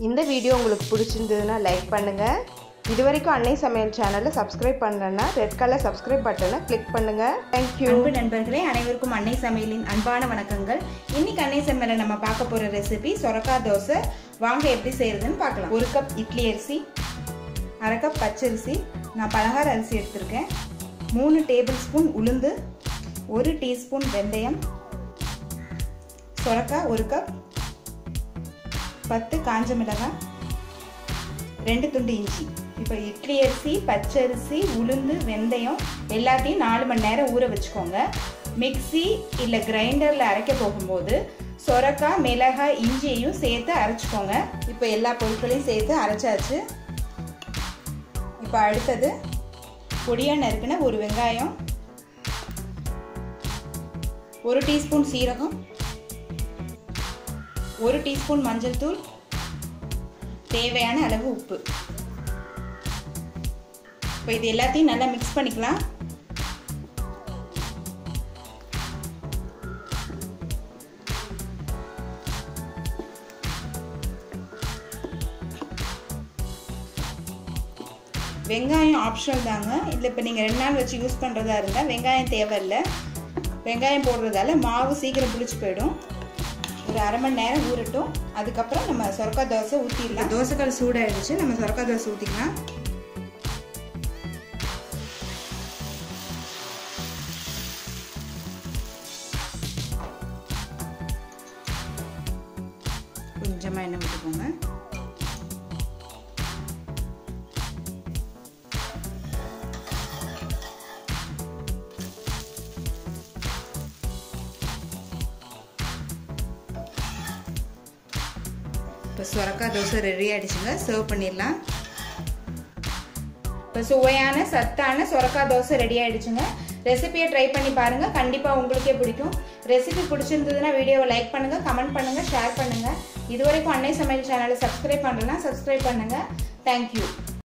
இந்த வீடியோ உங்களுக்கு பிடிச்சிருந்ததுன்னா லைக் பண்ணுங்கள். இதுவரைக்கும் அன்னை சமையல் சேனலை சப்ஸ்கிரைப் பண்ணலன்னா ரெட் கலர் சப்ஸ்கிரைப் பட்டனை கிளிக் பண்ணுங்கள். தேங்க்யூ. அன்பு நண்பர்களே, அனைவருக்கும் அன்னை சமையலின் அன்பான வணக்கங்கள். இன்னைக்கு அன்னை சமையலில் நம்ம பார்க்க போகிற ரெசிபி சொரக்காய் தோசை. வாங்க எப்படி செய்யறதுன்னு பார்க்கலாம். 1 கப் இட்லி அரிசி, 1/2 கப் பச்சரிசி, நான் பலகார அரிசி எடுத்திருக்கேன், 3 டேபிள் ஸ்பூன் உளுந்து, 1 டீஸ்பூன் வெந்தயம், சொரக்காய் 1 கப், 10 காஞ்ச மிளகாய், 2 துண்டு இஞ்சி. இப்போ இட்லி அரிசி, பச்சரிசி, உளுந்து, வெந்தயம் எல்லாத்தையும் 4 மணி நேரம் ஊற வச்சுக்கோங்க. மிக்ஸி இல்லை கிரைண்டரில் அரைக்க போகும்போது சொரக்காய், மிளகாய், இஞ்சியையும் சேர்த்து அரைச்சிக்கோங்க. இப்போ எல்லா பொருட்களையும் சேர்த்து அரைச்சாச்சு. இப்போ அடுத்தது பொடியாக நறுக்கின 1 வெங்காயம், 1 டீஸ்பூன் சீரகம், 1 டீஸ்பூன் மஞ்சள் தூள், தேவையான அளவு உப்பு. இப்போ இது எல்லாத்தையும் நல்லா மிக்ஸ் பண்ணிக்கலாம். வெங்காயம் ஆப்ஷனல் தாங்க. இதில் இப்போ நீங்கள் 2 நாள் வச்சு யூஸ் பண்ணுறதா இருந்தால் வெங்காயம் தேவையில்லை. வெங்காயம் போடுறதால மாவு சீக்கிரம் புளிச்சு போயிடும். ஒரு 1/2 மணி நேரம் ஊறட்டும். அதுக்கப்புறம் நம்ம சொரக்காய் தோசை ஊற்றிடலாம். தோசைக்கல் சூடாகிடுச்சு, நம்ம சொரக்காய் தோசை ஊற்றிக்கலாம். கொஞ்சமாக எண்ணெய் விட்டுக்கோங்க. இப்போ சொரக்காய் தோசை ரெடி ஆகிடுச்சுங்க, சர்வ் பண்ணிடலாம். இப்போ சுவையான சத்தான சொரக்காய் தோசை ரெடி ஆகிடுச்சுங்க. ரெசிபியை ட்ரை பண்ணி பாருங்கள், கண்டிப்பாக உங்களுக்கே பிடிக்கும். ரெசிபி பிடிச்சிருந்ததுன்னா வீடியோவை லைக் பண்ணுங்கள், கமெண்ட் பண்ணுங்கள், ஷேர் பண்ணுங்கள். இதுவரைக்கும் அன்னை சமையல் சேனலை சப்ஸ்கிரைப் பண்ணலன்னா சப்ஸ்கிரைப் பண்ணுங்கள். தேங்க்யூ.